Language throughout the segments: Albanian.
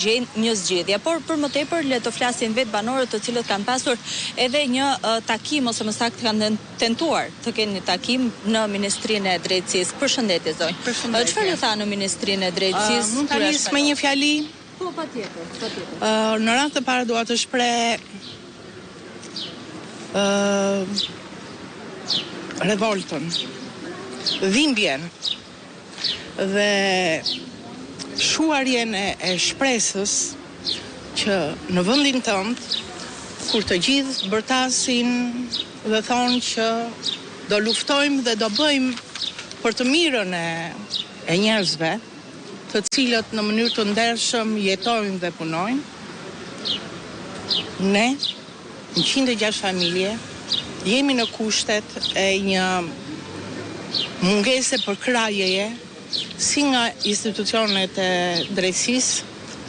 gjejnë një zgjedhje, por për më tepër le të flasin vetë banorët të cilët kanë pasur edhe një takim ose më saktë kanë tentuar të kenë një takim në Ministrinë e Drejtësisë. Përshëndetje zonjë. Çfarë tha në Ministrinë e Drejtësisë? Mund ta nis me një fjali? Po, patjetër. Në radhë të parë dua të shpreh revoltën, dhimbjen dhe shuarjen e shpresës që në vendin tënd, kur të gjithë bërtasin dhe thonë që do luftojmë dhe do bëjmë për të mirën e njerëzve, të cilët në mënyrë të ndershëm jetojnë dhe punojnë, ne, 106 familje, jemi në kushtet e një mungese për krahjeje, si nga institucionet e drejtësisë,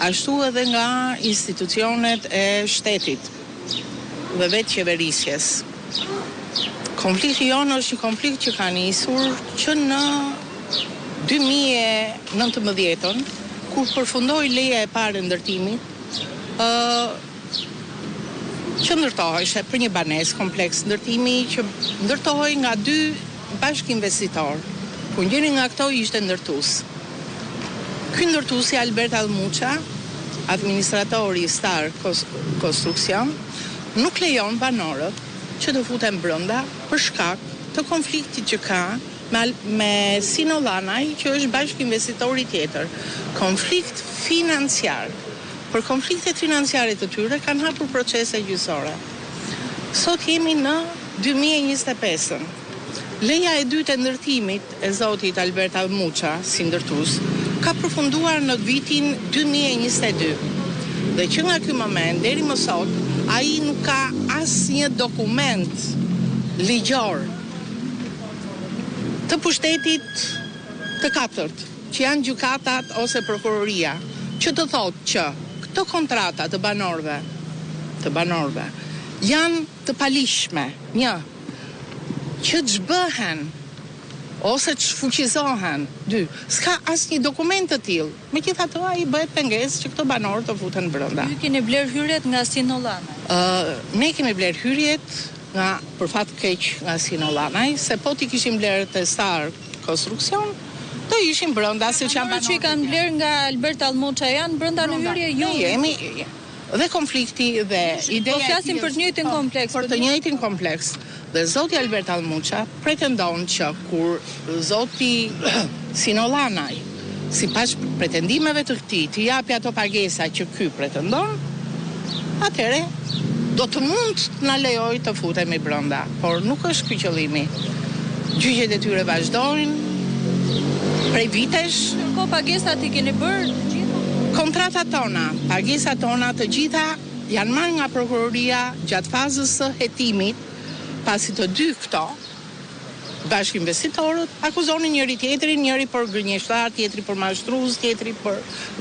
ashtu edhe nga institucionet e shtetit dhe vetë qeverisjes. Konflikti jonë është një konflikt që ka nisur që në 2019, kur përfundoi leja e parë e ndërtimit, që ndërtohej për një banesë kompleks ndërtimi që ndërtohej nga 2 bashkëinvestitorë. Ku njëri nga këto ishte ndërtues. Ky ndërtuesi Albert Allmuça, administratori i Star Konstruksion, nuk lejon banorët që të futen brenda për shkak të konfliktit që ka me Sinolanaj, që është bashkëinvestitori tjetër. Konflikt financiar. Për konfliktet financiare të tyre kanë hapur procese gjyqësore. Sot jemi në 2025-ën. Leja e dytë e ndërtimit e zotit Albert Allmuça, si ndërtues, ka përfunduar në vitin 2022. Dhe që nga ky moment deri më sot, ai nuk ka asnjë dokument ligjor të pushtetit të katërt, që janë gjykatat ose prokuroria, që të thotë që këto kontrata të banorëve janë të palishme, një, që ç'bëhen ose ç'fuqizohen, 2, s'ka asnjë dokument të tillë. Megjithatë ai bëhet pengesë që këto banorë të futen brenda. Ju keni bler hyrjet nga Sinolanaj? Ne kemi bler hyrjet për fat keq nga Sinolanaj, se po ti kishim bler te Star Konstruksion, do ishim brenda siç janë banorët që i kanë bler nga Albert Allmuça janë brenda në hyrje? Jo, jemi dhe konflikti dhe ideja. Po flasim për të njëjtin kompleks. Për të njëjtin kompleks. Dhe zoti Albert Allmuça pretendon që kur zoti Sinolanaj, sipas pretendimeve të këtij, të japi ato pagesa që ky pretendon, atëre do të mund të na lejoj të futemi brenda, por nuk është ky qëllimi. Gjyqjet e tyre vazhdojnë prej vitesh. Ko pagesat i keni bërë të gjitha? Kontratat tona, pagesat tona të gjitha janë marrë nga prokuroria gjatë fazës së hetimit, pasi të dy këto bashkëinvestitorët akuzonin njëri tjetrin, njëri për gënjeshtar, tjetri për mashtrues, tjetri për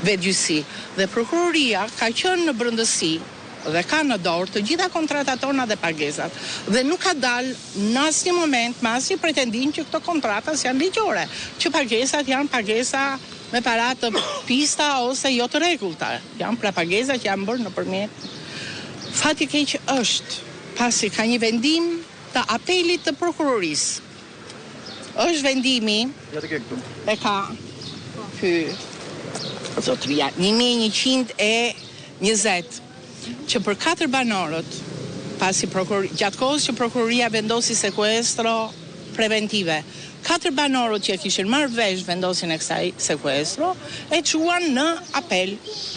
vetgjyqësi. Dhe prokuroria ka qenë në brendësi dhe ka në dorë të gjitha kontratat tona dhe pagesat. Dhe nuk ka dalë në asnjë moment me asnjë pretendim që këto kontratas janë ligjore, që pagesat janë pagesa me para të pista ose jo të rregullta. Janë pra pagesa që janë bërë nëpërmjet. Fati keq është pasi ka një vendim të apelit të prokurorisë. Është vendimi e ka ky zotëria 1120 që për 4 banorët, pasi gjatë kohës që prokuroria vendosi sekuestro preventive, 4 banorët që kishin marrë vesh vendosin e kësaj sekuestro e çuan në apel.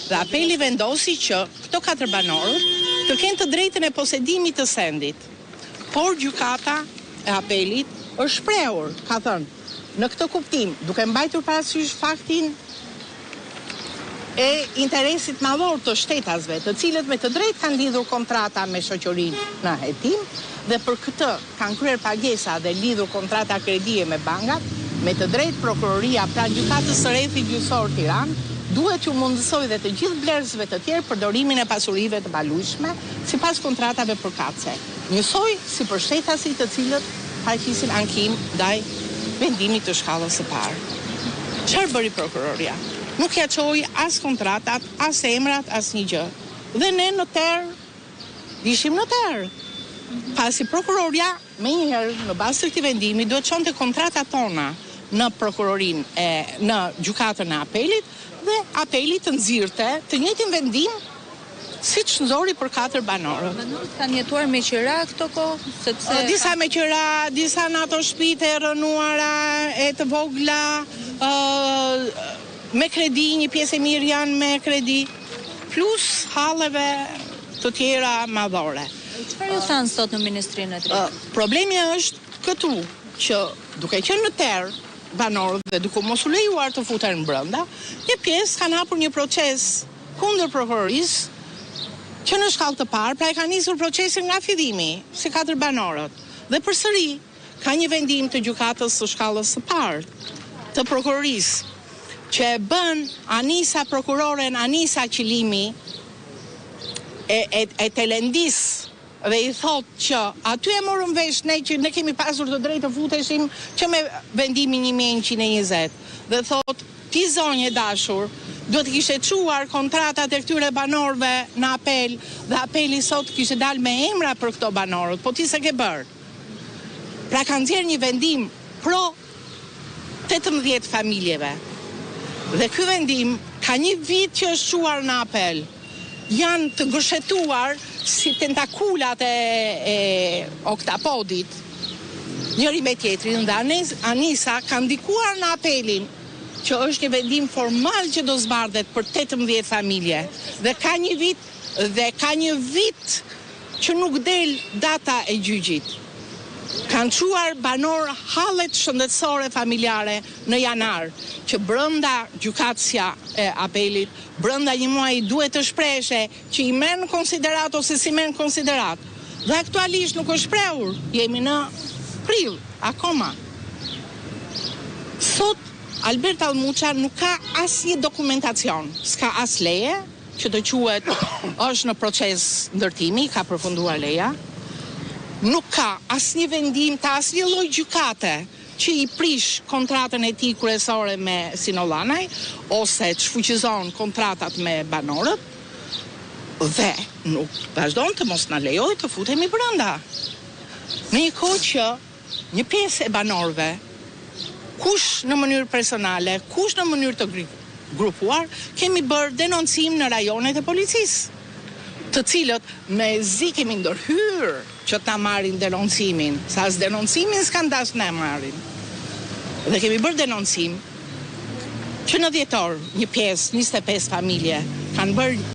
Dhe apeli vendosi që këto 4 banorët të kenë të drejtën e posedimit të sendit. Por gjykata e apelit është shprehur, ka thënë, në këtë kuptim, duke mbajtur parasysh faktin e interesit madhor të shtetasve, të cilët me të drejtë kanë lidhur kontrata me shoqërinë në hetim, dhe për këtë kanë kryer pagesa dhe lidhur kontrata kredie me bankat, me të drejtë prokuroria pranë gjykatës së rrethit gjyqësor Tiranë duhet ju mundësoj dhe të gjithë blerësve të tjerë përdorimin e pasurive të balueshme sipas kontratave përkatëse. Njësoj si për shtetasit të cilët parqisin ankim ndaj vendimit të shkallës së parë. Çfarë bëri prokuroria? nuk ja çoi as kontratat, as emrat, as një gjë. Dhe ne në ishim në terë. Pasi prokuroria, me njëherë, në bazë të këtij vendimi, duhet çonte kontratat tona në prokurorin në gjykatën e apelit dhe apeli të nxirrte të njëjtin vendim siç nxori për 4 banorët. Banorët kanë jetuar me qira këto kohë, sepse disa me qira, disa në ato shtëpitë e rënuara, e të vogla, me kredi, një pjesë e mirë janë me kredi, plus halleve të tjera madhore. Çfarë ju thanë sot në Ministrinë e Drejtësisë? Problemi është këtu që duke qenë në terë banorët dhe duke mos u lejuar të futen brenda, një pjesë kanë hapur një proces kundër prokurorisë që në shkallë të parë, pra e ka nisur procesin nga fillimi, si 4 banorët. Dhe përsëri ka një vendim të gjykatës së shkallës së parë të prokurorisë që e bën prokuroren Anisa Qilimi e Telendis dhe i thot që aty e morëm vesh ne që ne kemi pasur të drejtë të futeshim që me vendimin 1120 dhe thot ti zonjë e dashur duhet kishte çuar kontratat e këtyre banorëve në apel dhe apeli sot kishte dalë me emra për këto banorët, po ti s'e ke bër. Pra kanë nxjerrë një vendim pro 18 familjeve. Dhe ky vendim ka një vit që është çuar në apel. Janë të gëshetuar si tentakulat e oktapodit, njëri me tjetrin, dhe Anisa ka ndikuar në apelin që është një vendim formal që do zbardhet për 18 familje. Dhe ka një vit që nuk del data e gjyqit. Kanë çuar banor hallet shëndetësore familjare në janar, që brenda gjykatësja e apelit, brenda një muaji duhet të shpreshe që i merr në konsiderat ose si merr në konsiderat. Dhe aktualisht nuk është shprehur, jemi në prill akoma. Sot Albert Allmuça nuk ka asnjë dokumentacion, s'ka as leje që të quhet është në proces ndërtimi, ka përfunduar leja. Nuk ka asnjë vendim të asnjë lloj gjykate që i prish kontratën e tij kryesore me Sinollanaj ose të shfuqizon kontratat me banorët dhe nuk vazhdon të mos na lejojë të futemi brenda. Në një kohë që një pjesë e banorëve, kush në mënyrë personale, kush në mënyrë të grupuar, kemi bërë denoncim në rajonet e policisë, të cilët me zi kemi ndërhyrë që ta marrin denoncimin, sa as denoncimin s'kan dash ne marrin. Dhe kemi bërë denoncim që në dhjetor një pjesë, 25 familje, kanë bërë